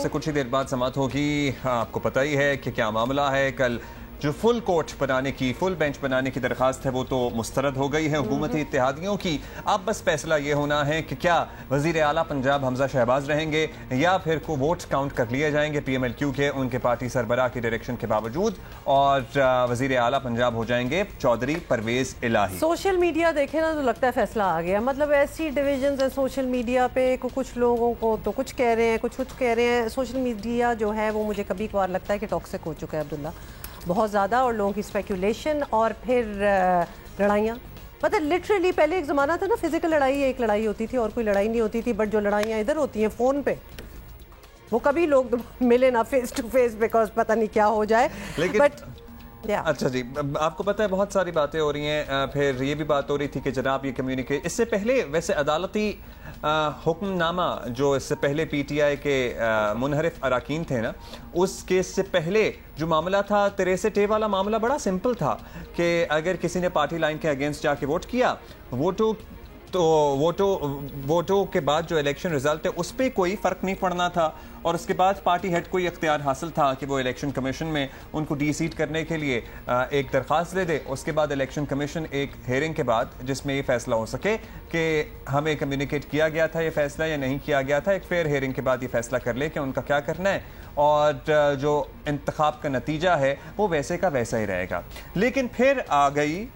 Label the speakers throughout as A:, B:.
A: से कुछ ही देर बाद समाप्त होगी। आपको पता ही है कि क्या मामला है। कल जो फुल कोर्ट बनाने की, फुल बेंच बनाने की दरखास्त है वो तो मुस्तरद हो गई है हुकूमती इत्तेहादियों की। अब बस फैसला ये होना है कि क्या वजीर आला पंजाब हमजा शहबाज रहेंगे या फिर को वोट्स काउंट कर लिए जाएंगे PMLQ के, उनके पार्टी सरबराह की डायरेक्शन के बावजूद, और वजीर आला पंजाब हो जाएंगे चौधरी परवेज इलाही।
B: सोशल मीडिया देखे ना तो लगता है फैसला आ गया। मतलब ऐसी डिविजन है सोशल मीडिया पे, कुछ लोगों को तो कुछ कह रहे हैं, कुछ कह रहे हैं। सोशल मीडिया जो है वो मुझे कभी कभार लगता है कि टॉक्सिक हो चुका है अब्दुल्ला, बहुत ज़्यादा, और लोगों की स्पेकुलेशन और फिर लड़ाइयाँ। मतलब लिटरली पहले एक ज़माना था ना, फिजिकल लड़ाई एक लड़ाई होती थी और कोई लड़ाई नहीं होती थी, बट जो लड़ाइयाँ इधर होती हैं फ़ोन पे, वो कभी लोग मिले ना फेस टू फेस, बिकॉज पता नहीं क्या हो जाए। बट
A: अच्छा जी, आपको पता है बहुत सारी बातें हो रही हैं। फिर ये भी बात हो रही थी कि जनाब ये कम्युनिकेट, इससे पहले वैसे अदालती हुक्मनामा जो इससे पहले PTI के मुनहरिफ अराकीन थे ना, उस केस से पहले जो मामला था तेरेसे टे वाला मामला बड़ा सिंपल था कि अगर किसी ने पार्टी लाइन के अगेंस्ट जाके वोट किया, वोटों के बाद जो इलेक्शन रिजल्ट है उस पर कोई फर्क नहीं पड़ना था, और उसके बाद पार्टी हेड को इख्तियार हासिल था कि वो इलेक्शन कमीशन में उनको डी-सीट करने के लिए एक दरख्वास्त दे दे। उसके बाद इलेक्शन कमीशन एक हेयरिंग के बाद जिसमें ये फैसला हो सके कि हमें कम्युनिकेट किया गया था ये फैसला या नहीं किया गया था, एक फेयर हेयरिंग के बाद ये फैसला कर ले कि उनका क्या करना है, और जो इंतखाब का नतीजा है वो वैसे का वैसा ही रहेगा। लेकिन फिर आ गई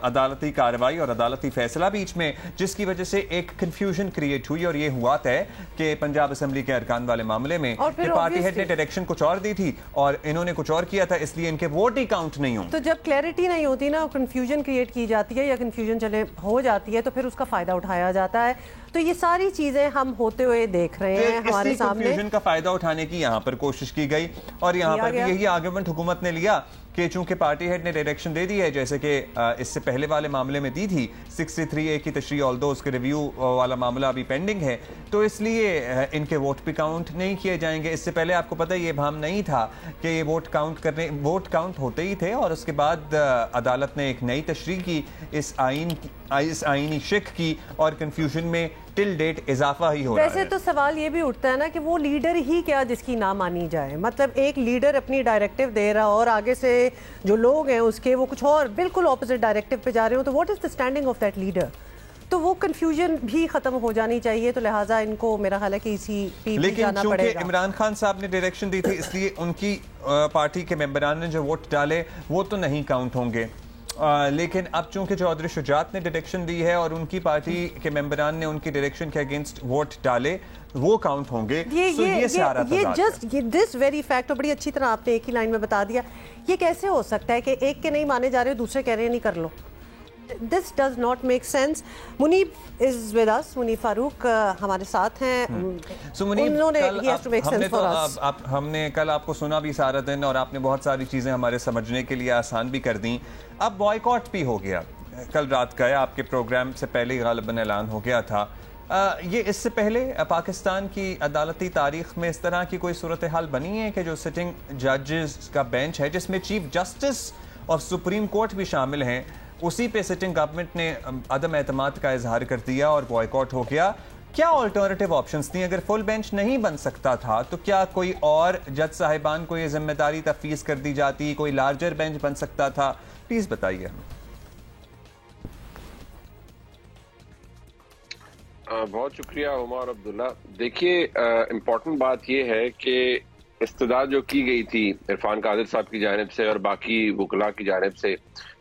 A: अदालती कार्रवाई और अदालती फैसला बीच में, जिसकी वजह से एक कंफ्यूजन क्रिएट हुई, और ये हुआ तय कि पंजाब असम्बली के अरकान वाले मामले में पार्टी हेड ने डायरेक्शन कुछ और दी थी और इन्होंने कुछ और किया था, इसलिए इनके वोट ही काउंट नहीं हों।
B: तो जब क्लैरिटी नहीं होती ना, कंफ्यूजन क्रिएट की जाती है या कंफ्यूजन चले हो जाती है, तो फिर उसका फायदा उठाया जाता है। तो ये सारी चीजें हम होते हुए देख रहे हैं हमारे सामने।
A: कंफ्यूजन का फायदा उठाने की यहाँ पर कोशिश की गई, और यहाँ पर भी यही आर्गुमेंट हुकूमत ने लिया कि चूंकि पार्टी हेड ने डायरेक्शन दे दी है, जैसे कि इससे पहले वाले मामले में दी थी 63A की तशरीह, ऑल्दो उसके रिव्यू वाला मामला अभी पेंडिंग है, तो इसलिए इनके वोट भी काउंट नहीं किए जाएंगे। इससे पहले आपको पता है ये भाम नहीं था कि ये वोट काउंट होते ही थे, और उसके बाद अदालत ने एक नई तशरीह की इस आईनी शिक की, और कंफ्यूजन में टिल डेट इजाफा ही हो रहा है।
B: वैसे तो सवाल ये भी उठता है ना कि वो लीडर ही क्या जिसकी ना मानी जाए। मतलब एक लीडर अपनी डायरेक्टिव दे रहा और आगे से जो लोग हैं उसके वो कुछ और बिल्कुल ऑपोजिट डायरेक्टिव पे जा रहे हो, तो what is the standing of that leader? तो वो कंफ्यूजन भी खत्म हो जानी चाहिए। तो लिहाजा इनको मेरा ख्याल है कि इसी पे जाना पड़ेगा।
A: लेकिन इमरान खान साहब ने डायरेक्शन दी थी, इसलिए उनकी पार्टी के मेंबरान ने जो वोट डाले वो तो नहीं काउंट होंगे। लेकिन अब चूंकि चौधरी शुजात ने डायरेक्शन दी है और उनकी पार्टी के मेंबरान ने उनकी डायरेक्शन के अगेंस्ट वोट डाले, वो काउंट होंगे।
B: ये दिस वेरी फैक्ट बड़ी अच्छी तरह आपने एक ही लाइन में बता दिया। ये कैसे हो सकता है कि एक के नहीं माने जा रहे हो, दूसरे कह रहे हैं नहीं कर लो? This does not make sense. Munib is with us. Munib Farooq हमारे साथ हैं।
A: हमने कल आपको सुना भी सारा दिन, और आपने बहुत सारी चीज़ें हमारे समझने के लिए आसान भी कर दी। अब बॉयकॉट भी हो गया, कल रात का आपके प्रोग्राम से पहले ही गालिबन ऐलान हो गया था। ये इससे पहले पाकिस्तान की अदालती तारीख में इस तरह की कोई सूरत हाल बनी है कि जो सिटिंग जजेस का बेंच है, जिसमें चीफ जस्टिस और सुप्रीम कोर्ट भी शामिल हैं, उसी पे सिटिंग गवर्नमेंट ने अदम एतमाद का इजहार कर दिया और बॉयकॉट हो गया? क्या ऑल्टरनेटिव ऑप्शंस थी? अगर फुल बेंच नहीं बन सकता था तो क्या कोई और जज साहिबान को ये जिम्मेदारी तफवीज कर दी जाती, कोई लार्जर बेंच बन सकता था? प्लीज बताइए।
C: बहुत शुक्रिया उमर अब्दुल्ला। देखिए, इम्पोर्टेंट बात यह है कि इस्तदा जो की गई थी इरफान कादिर साहब की जानिब से और बाकी वकला की जानिब से,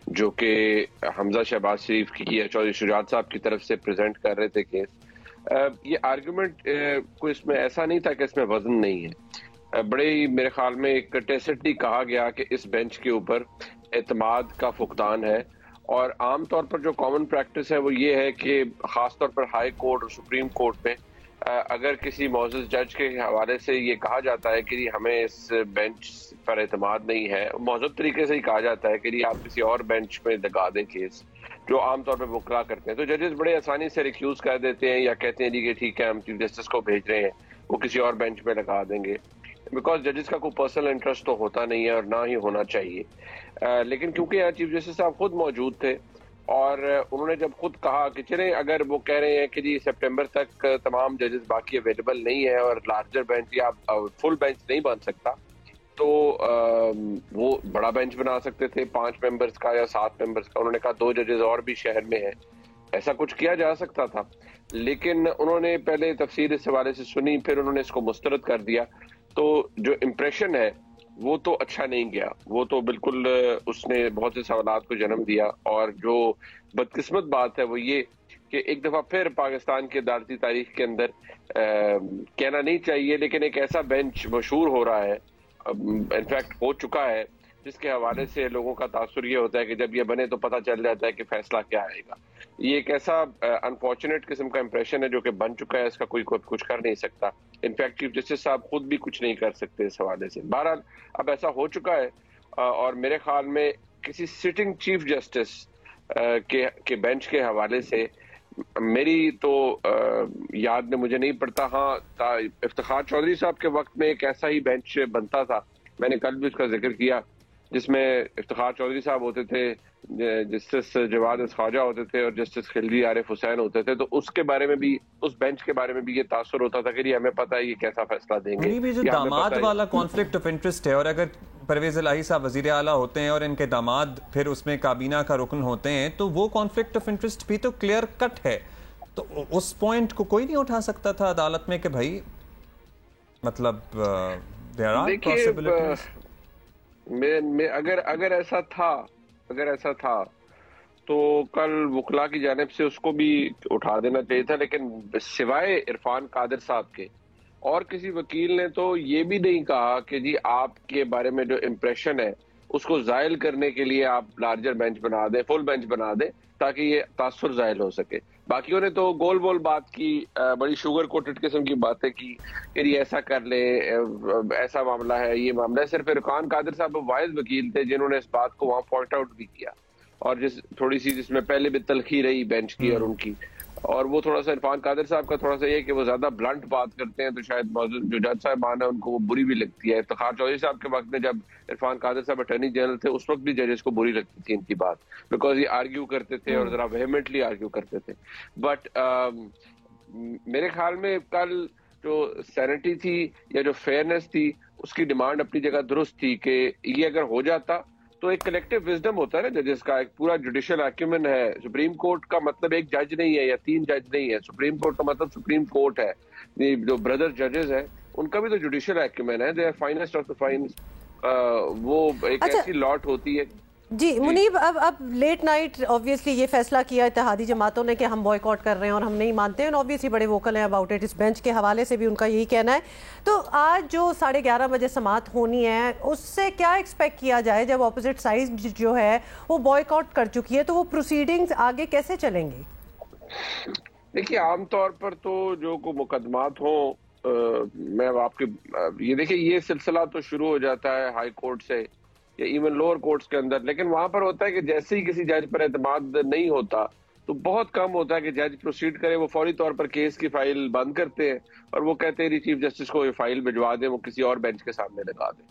C: जो कि हमजा शहबाज शरीफ की या चौधरी शुजात साहब की तरफ से प्रेजेंट कर रहे थे केस, ये आर्गुमेंट कोई इसमें ऐसा नहीं था कि इसमें वजन नहीं है। बड़े ही मेरे ख्याल में एक टेसिटली कहा गया कि इस बेंच के ऊपर एतमाद का फुकदान है, और आम तौर पर जो कॉमन प्रैक्टिस है वो ये है कि ख़ास तौर पर हाई कोर्ट और सुप्रीम कोर्ट में अगर किसी मौजूद जज के हवाले से ये कहा जाता है कि हमें इस बेंच पर एतमाद नहीं है, मौजूद तरीके से ही कहा जाता है कि आप किसी और बेंच पे लगा दें केस, जो आमतौर पर वकला करते हैं, तो जजेस बड़े आसानी से रिक्यूज कर देते हैं या कहते हैं जी कि ठीक है हम चीफ जस्टिस को भेज रहे हैं, वो किसी और बेंच पे लगा देंगे, बिकॉज जजेस का कोई पर्सनल इंटरेस्ट तो होता नहीं है और ना ही होना चाहिए। लेकिन क्योंकि यहाँ चीफ जस्टिस साहब खुद मौजूद थे और उन्होंने जब खुद कहा कि चले, अगर वो कह रहे हैं कि जी सितंबर तक तमाम जजेस बाकी अवेलेबल नहीं है और लार्जर बेंच या फुल बेंच नहीं बन सकता, तो वो बड़ा बेंच बना सकते थे 5 मेंबर्स का या 7 मेंबर्स का। उन्होंने कहा 2 जजेस और भी शहर में हैं, ऐसा कुछ किया जा सकता था। लेकिन उन्होंने पहले तफसीर इस हवाले से सुनी, फिर उन्होंने इसको मुस्तरद कर दिया। तो जो इम्प्रेशन है वो तो अच्छा नहीं गया, वो तो बिल्कुल उसने बहुत से सवालात को जन्म दिया। और जो बदकिस्मत बात है वो ये कि एक दफा फिर पाकिस्तान की अदालती तारीख के अंदर कहना नहीं चाहिए, लेकिन एक ऐसा बेंच मशहूर हो रहा है, इनफैक्ट हो चुका है, जिसके हवाले से लोगों का तासुर ये होता है कि जब ये बने तो पता चल जाता है कि फैसला क्या आएगा। ये एक ऐसा अनफॉर्चुनेट किस्म का इंप्रेशन है जो कि बन चुका है, इसका कोई कुछ कर नहीं सकता। इनफैक्ट चीफ जस्टिस साहब खुद भी कुछ नहीं कर सकते इस हवाले से। बहरहाल अब ऐसा हो चुका है, और मेरे ख्याल में किसी सिटिंग चीफ जस्टिस के बेंच के हवाले से मेरी तो याद में मुझे नहीं पड़ता। हाँ, इफ्तिखार चौधरी साहब के वक्त में एक ऐसा ही बेंच बनता था, मैंने कल भी उसका जिक्र किया, जिसमें इफ्तिखार चौधरी साहब होते थे, जस्टिस जवाद ख्वाजा होते थे और जस्टिस खिलजी आरिफ हुसैन होते थे। तो उसके बारे में भी, उस बेंच के बारे में भी ये तासुर होता था कि हमें पता है ये कैसा फैसला देंगे।
A: भी जो दामाद वाला कॉन्फ्लिक्ट ऑफ इंटरेस्ट है, और अगर परवेज इलाही साहब वजीर आला होते हैं और इनके दामाद फिर उसमें काबीना का रुकन होते हैं, तो वो कॉन्फ्लिक्ट ऑफ इंटरेस्ट भी तो क्लियर कट है। तो उस पॉइंट को कोई नहीं उठा सकता था अदालत में कि भाई मतलब देयर आर पॉसिबिलिटीज।
C: अगर ऐसा था तो कल वकला की जानिब से उसको भी उठा देना चाहिए था। लेकिन सिवाय इरफान कादिर साहब के और किसी वकील ने तो ये भी नहीं कहा कि जी आपके बारे में जो इम्प्रेशन है उसको जायल करने के लिए आप लार्जर बेंच बना दें, फुल बेंच बना दें, ताकि ये तासुर जायल हो सके। बाकियों ने तो गोल बोल बात की, बड़ी शुगर कोटेड किस्म की बातें की कि ऐसा कर ले, ऐसा मामला है, ये मामला है। सिर्फ इरफान कादिर साहब वाइज वकील थे जिन्होंने इस बात को वहां पॉइंट आउट भी किया, और जिसमें पहले भी तलखी रही बेंच की और उनकी। और वो थोड़ा सा इरफान कादिर साहब का थोड़ा सा ये कि वो ज्यादा ब्लंट बात करते हैं, तो शायद जो जज साहबान है उनको वो बुरी भी लगती है। इफ्तिखार चौधरी साहब के वक्त में जब इरफान कादिर साहब अटॉर्नी जनरल थे, उस वक्त भी जजेस को बुरी लगती थी इनकी बात, बिकॉज ये आर्ग्यू करते थे और जरा वेहेमेंटली आर्ग्यू करते थे। बट मेरे ख्याल में कल जो सैनिटी थी या जो फेयरनेस थी, उसकी डिमांड अपनी जगह दुरुस्त थी कि ये अगर हो जाता तो एक कलेक्टिव विजडम होता है ना जजेस का, एक पूरा जुडिशियल एक्यूमेन है। सुप्रीम कोर्ट का मतलब एक जज नहीं है या 3 जज नहीं है, सुप्रीम कोर्ट का मतलब सुप्रीम कोर्ट है। ये जो ब्रदर जजेस हैं उनका भी तो जुडिशियल एक्यूमेन है, they are finest of the fine. वो एक ऐसी लॉट होती है।
B: जी मुनीब, अब लेट नाइट ऑब्वियसली ये फैसला किया इत्तेहादी जमातों ने कि हम बॉयकॉट कर रहे हैं और हम नहीं मानते हैं, ऑब्वियसली बड़े वोकल हैं अबाउट इट। इस बेंच के हवाले से भी उनका यही कहना है। तो आज जो 11:30 बजे समाअत होनी है, उससे क्या एक्सपेक्ट किया जाए जब अपोजिट साइड जो है वो बॉयकॉट कर चुकी है, तो वो प्रोसीडिंग्स आगे कैसे चलेंगी?
C: देखिए, आमतौर पर तो जो को मुकदमात हो, मैं आपके ये देखिए, ये सिलसिला तो शुरू हो जाता है हाई कोर्ट से या इवन लोअर कोर्ट्स के अंदर, लेकिन वहां पर होता है कि जैसे ही किसी जज पर एतमाद नहीं होता तो बहुत कम होता है कि जज प्रोसीड करे। वो फौरी तौर पर केस की फाइल बंद करते हैं और वो कहते हैं चीफ जस्टिस को ये फाइल भिजवा दें, वो किसी और बेंच के सामने लगा दें,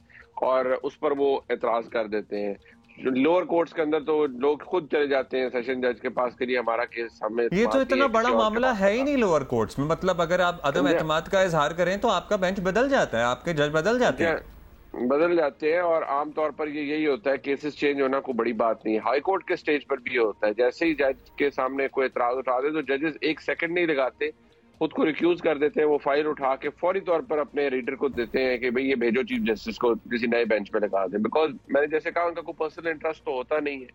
C: और उस पर वो एतराज कर देते हैं। लोअर कोर्ट्स के अंदर तो लोग खुद चले जाते हैं सेशन जज के पास के लिए हमारा केस हमें।
A: ये तो इतना बड़ा मामला है ही नहीं लोअर कोर्ट्स में, मतलब अगर आप अदम एतमाद का इजहार करें तो आपका बेंच बदल जाता है, आपके जज बदल जाते हैं।
C: और आमतौर पर ये यही होता है, केसेस चेंज होना कोई बड़ी बात नहीं है। हाई कोर्ट के स्टेज पर भी होता है, जैसे ही जज के सामने कोई एतराज उठा दे तो जजेस 1 सेकंड नहीं लगाते, खुद को रिक्यूज कर देते हैं, वो फाइल उठा के फौरी तौर पर अपने रीडर को देते हैं कि भाई ये भेजो चीफ जस्टिस को, किसी नए बेंच पे लगा दें। बिकॉज मैंने जैसे कहा, उनका कोई पर्सनल इंटरेस्ट तो होता नहीं है।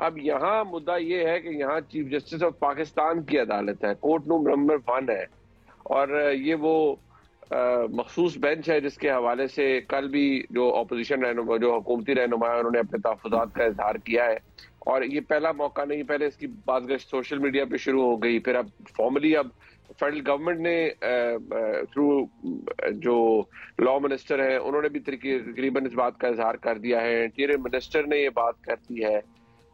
C: अब यहाँ मुद्दा ये है कि यहाँ चीफ जस्टिस ऑफ पाकिस्तान की अदालत है, कोर्ट रूम नंबर 1 है, और ये वो मखसूस बेंच है जिसके हवाले से कल भी जो अपोजिशन रहनुमा, जो हुकूमती रहनुमा है, उन्होंने अपने तहफ़्फ़ुज़ात का इजहार किया है। और ये पहला मौका नहीं, पहले इसकी बातगश्त सोशल मीडिया पे शुरू हो गई, फिर अब फॉर्मली अब फेडरल गवर्नमेंट ने थ्रू जो लॉ मिनिस्टर है उन्होंने भी तकरीबन इस बात का इजहार कर दिया है। इंटीरियर मिनिस्टर ने ये बात कर दी है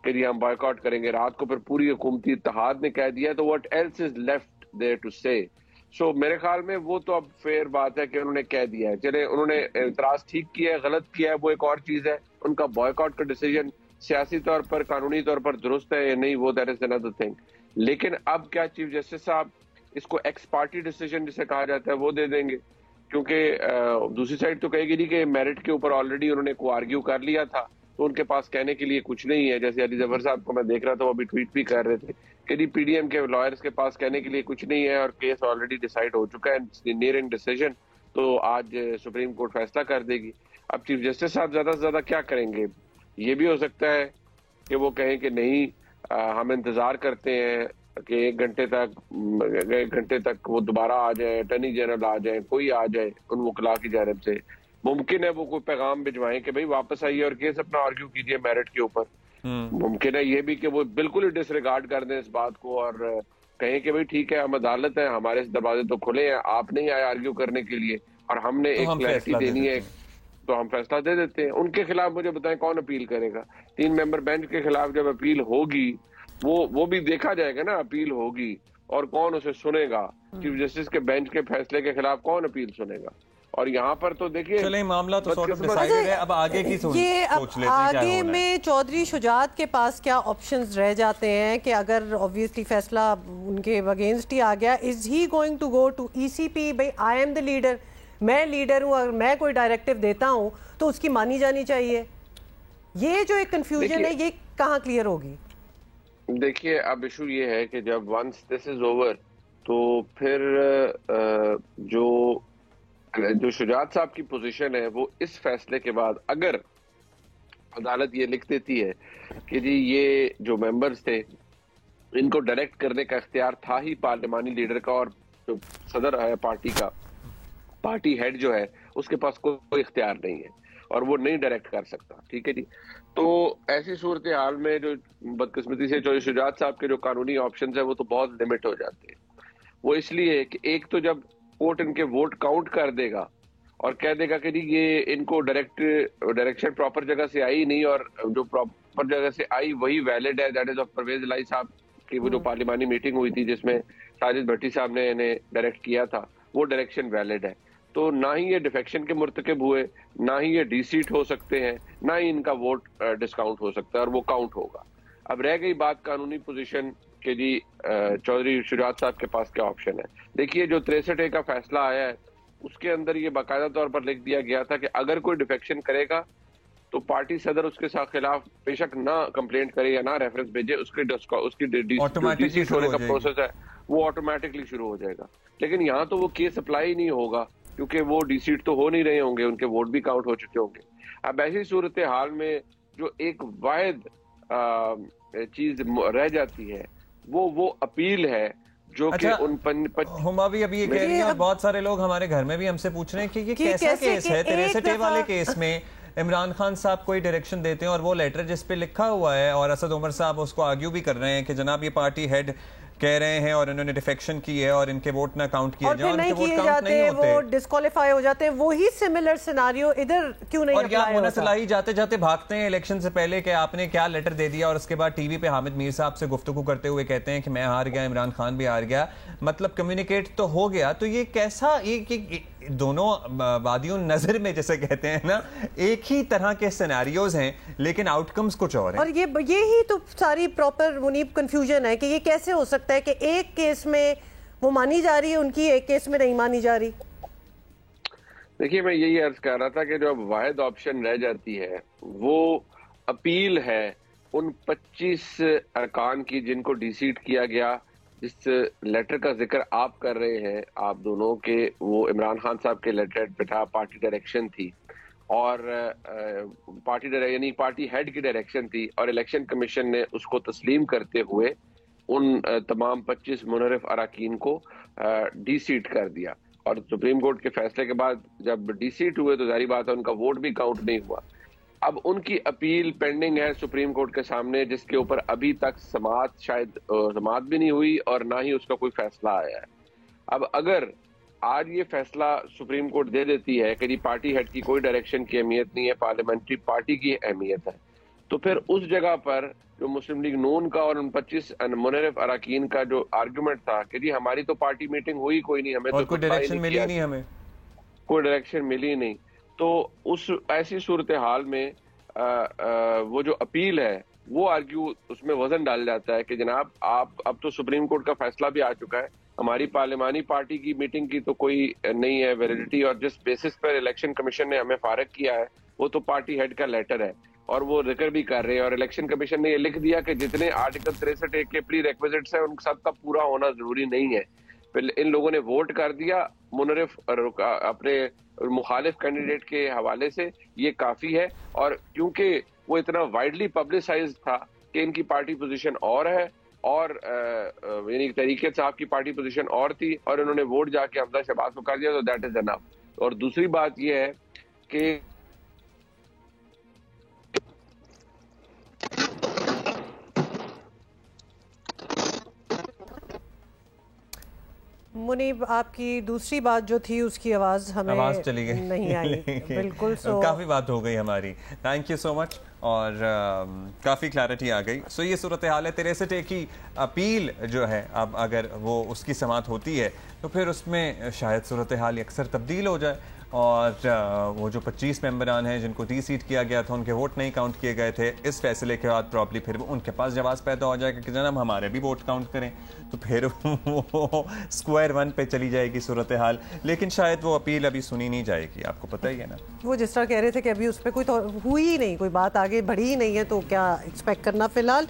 C: कि हम बॉयकॉट करेंगे रात को, फिर पूरी हुकूमती इत्तेहाद ने कह दिया, तो what else is left there to say. सो मेरे ख्याल में वो तो अब फेयर बात है कि उन्होंने कह दिया है। चले, उन्होंने एतराज ठीक किया है, गलत किया है, वो एक और चीज है। उनका बॉयकॉट का डिसीजन सियासी तौर पर, कानूनी तौर पर दुरुस्त है या नहीं, वो दैट इज अनदर थिंग। लेकिन अब क्या चीफ जस्टिस साहब इसको एक्स पार्टी डिसीजन जिसे कहा जाता है वो दे देंगे, क्योंकि दूसरी साइड तो कहेगी नहीं कि मेरिट के ऊपर ऑलरेडी उन्होंने को आर्ग्यू कर लिया था, तो उनके पास कहने के लिए कुछ नहीं है। जैसे अली जफर साहब को मैं देख रहा था, वो अभी ट्वीट भी कर रहे थे कि पीडीएम के लॉयर्स के पास कहने के लिए कुछ नहीं है और केस ऑलरेडी डिसाइड हो चुका है, नियरिंग डिसीजन, तो आज सुप्रीम कोर्ट फैसला कर देगी। अब चीफ जस्टिस साहब ज्यादा से ज्यादा क्या करेंगे? ये भी हो सकता है कि वो कहें कि नहीं, हम इंतजार करते हैं कि एक घंटे तक वो दोबारा आ जाए, अटॉर्नी जनरल आ जाए, कोई आ जाए उन वकला की जानिब से। मुमकिन है वो कोई पैगाम भिजवाएं कि भाई वापस आइए और केस अपना आर्ग्यू कीजिए मेरिट के ऊपर। मुमकिन है ये भी कि वो बिल्कुल ही डिसरिगार्ड कर दें इस बात को और कहें कि भाई ठीक है, हम अदालत है, हमारे दरवाजे तो खुले हैं, आप नहीं आए आर्ग्यू करने के लिए और हमने एक क्लैरिटी देनी है, तो हम फैसला दे देते हैं। उनके खिलाफ मुझे बताएं कौन अपील करेगा? 3 मेंबर बेंच के खिलाफ जब अपील होगी, वो भी देखा जाएगा ना, अपील होगी और कौन उसे सुनेगा। चीफ जस्टिस के बेंच के फैसले के खिलाफ कौन अपील सुनेगा? और यहाँ पर तो देखिए,
A: चले मामला तो सॉर्ट ऑफ डिसाइडेड है, अब आगे की सोच लेते हैं
B: आगे में चौधरी शुजात के पास क्या ऑप्शंस रह जाते हैं कि अगर ऑब्वियसली फैसला उनके अगेंस्ट ही आ गया, is he going to go to ECP? भाई आई एम द लीडर, मैं लीडर हूँ, अगर मैं कोई डायरेक्टिव देता हूँ तो उसकी मानी जानी चाहिए। ये जो एक कंफ्यूजन है, ये कहाँ क्लियर होगी?
C: देखिए, अब इशू ये है कि जब वंस दिस इज ओवर, तो फिर जो शुजात साहब की पोजीशन है, वो इस फैसले के बाद अगर अदालत ये लिख देती है कि जी ये जो मेंबर्स थे इनको डायरेक्ट करने का इख्तियार था ही पार्लिमानी लीडर का, और जो सदर है पार्टी का, पार्टी हेड जो है, उसके पास कोई इख्तियार नहीं है और वो नहीं डायरेक्ट कर सकता, ठीक है जी। तो ऐसी सूरत हाल में जो बदकिस्मती से जो शुजात साहब के जो कानूनी ऑप्शंस है वो तो बहुत लिमिट हो जाते हैं। वो इसलिए कि एक तो जब कोर्ट इनके वोट काउंट कर देगा और कह देगा कि जी ये इनको डायरेक्शन प्रॉपर जगह से आई नहीं, और जो प्रॉपर जगह से आई वही वैलिड है, दैट इज ऑफ परवेज इलाही साहब की वो जो पार्लिमानी मीटिंग हुई थी जिसमें साजिद भट्टी साहब ने इन्हें डायरेक्ट किया था, वो डायरेक्शन वैलिड है, तो ना ही ये डिफेक्शन के मुर्तकिब हुए, ना ही ये डीसीट हो सकते हैं, ना ही इनका वोट डिस्काउंट हो सकता है और वो काउंट होगा। अब रह गई बात कानूनी पोजीशन के जी चौधरी शुजात साहब के पास क्या ऑप्शन है। देखिए, जो 63A का फैसला आया है उसके अंदर ये बाकायदा तौर पर लिख दिया गया था कि अगर कोई डिफेक्शन करेगा तो पार्टी सदर उसके साथ खिलाफ बेशक ना कंप्लेंट करे या ना रेफरेंस भेजे, उसकी डीसीट होने का प्रोसेस है वो ऑटोमेटिकली शुरू हो जाएगा। लेकिन यहाँ तो वो केस अप्लाई नहीं होगा क्योंकि वो डीसीट तो हो नहीं रहे होंगे, उनके वोट भी काउंट हो चुके होंगे। अब ऐसी सूरत हाल में जो एक वाहिद चीज रह जाती है वो अपील है जो कि
A: हुमा भी अभी ये कह रही है, बहुत सारे लोग हमारे घर में भी हमसे पूछ रहे हैं कि ये कैसा केस है। 63A वाले केस में इमरान खान साहब कोई डायरेक्शन देते हैं और वो लेटर जिस पे लिखा हुआ है, और असद उमर साहब उसको आर्ग्यू भी कर रहे हैं कि जनाब ये पार्टी हेड कह रहे हैं और इन्होंने डिफेक्शन की है और इनके वोट ना काउंट किए जाए,
B: नहीं किए जाते, वो डिस्क्वालीफाई हो जाते हैं। वही सिमिलर सिनेरियो इधर क्यों नहीं अप्लाई होता? और
A: मुनसलाई जाते जाते भागते हैं इलेक्शन से पहले कि आपने क्या लेटर दे दिया, और उसके बाद टीवी पे हामिद मीर साहब से गुफ्तगू करते हुए कहते हैं कि मैं हार गया, इमरान खान भी हार गया, मतलब कम्युनिकेट तो हो गया। तो ये कैसा, एक दोनों वादियों नजर में जैसे कहते हैं ना, एक ही तरह के सिनेरियोज हैं लेकिन आउटकम्स कुछ और हैं।
B: और ये ही तो सारी प्रॉपर मुनीब कंफ्यूजन है कि ये कैसे हो सकता है कि एक केस में वो मानी जा रही है उनकी, एक केस में नहीं मानी जा रही।
C: देखिए, मैं यही अर्ज कर रहा था कि जो अब वाहिद ऑप्शन रह जाती है वो अपील है उन 25 अरकान की जिनको डिसीट किया गया। जिस लेटर का जिक्र आप कर रहे हैं, आप दोनों के, वो इमरान खान साहब के लेटर पे था, पार्टी डायरेक्शन थी और पार्टी हेड की डायरेक्शन थी, और इलेक्शन कमीशन ने उसको तस्लीम करते हुए उन तमाम 25 मुनरिफ अराकीन को डीसीट कर दिया। और सुप्रीम कोर्ट के फैसले के बाद जब डीसीट हुए तो जारी बात है उनका वोट भी काउंट नहीं हुआ। अब उनकी अपील पेंडिंग है सुप्रीम कोर्ट के सामने, जिसके ऊपर अभी तक समाअत भी नहीं हुई और ना ही उसका कोई फैसला आया है। अब अगर आज ये फैसला सुप्रीम कोर्ट दे देती है कि जी पार्टी हेड की कोई डायरेक्शन की अहमियत नहीं है, पार्लियामेंट्री पार्टी की अहमियत है, तो फिर उस जगह पर जो मुस्लिम लीग नून का और उन 25 मुनरिफ अराकीन का जो आर्गुमेंट था कि जी हमारी तो पार्टी मीटिंग हुई कोई नहीं, हमें
A: और
C: तो
A: कोई डायरेक्शन मिली नहीं, हमें
C: कोई डायरेक्शन मिली नहीं, तो उस ऐसी सूरत हाल में वो जो अपील है वो आर्ग्यू उसमें वजन डाल जाता है कि जनाब आप अब तो सुप्रीम कोर्ट का फैसला भी आ चुका है, हमारी पार्लिमानी पार्टी की मीटिंग की तो कोई नहीं है वैलिडिटी, और जिस बेसिस पर इलेक्शन कमीशन ने हमें फारग किया है वो तो पार्टी हेड का लेटर है और वो जिक्र भी कर रहे हैं, और इलेक्शन कमीशन ने ये लिख दिया कि जितने आर्टिकल 63 के प्री रिक्विजिट्स हैं उन सबका पूरा होना जरूरी नहीं है। फिर इन लोगों ने वोट कर दिया मुनरिफ अपने मुखालिफ कैंडिडेट के हवाले से, ये काफी है। और क्योंकि वो इतना वाइडली पब्लिसाइज था कि इनकी पार्टी पोजीशन और है और यानी तरीके साहब की पार्टी पोजीशन और थी और इन्होंने वोट जाके हमजा शहबाज को कर दिया, तो दैट इज एनफ। और दूसरी बात ये है कि
B: मुनीब, आपकी दूसरी बात जो थी उसकी आवाज़ हमें
A: चली गई
B: नहीं आई। बिल्कुल।
A: काफ़ी बात हो गई हमारी, थैंक यू सो मच, और काफ़ी क्लैरिटी आ गई। सो ये सूरत हाल है। 63 की अपील जो है, अब अगर वो उसकी समाअत होती है तो फिर उसमें शायद सूरत हाल अक्सर तब्दील हो जाए, और वो जो 25 मेंबरान हैं जिनको डी-सीट किया गया था उनके वोट नहीं काउंट किए गए थे, इस फैसले के बाद प्रॉब्ली फिर उनके पास जवाब पैदा हो जाएगा कि जनाब हमारे भी वोट काउंट करें, तो फिर वो स्क्वायर वन पे चली जाएगी सूरत हाल। लेकिन शायद वो अपील अभी सुनी नहीं जाएगी, आपको पता ही है ना।
B: वो जिस तरह कह रहे थे कि अभी उस पर कोई तो हुई ही नहीं, कोई बात आगे बढ़ी ही नहीं है, तो क्या एक्सपेक्ट करना फिलहाल।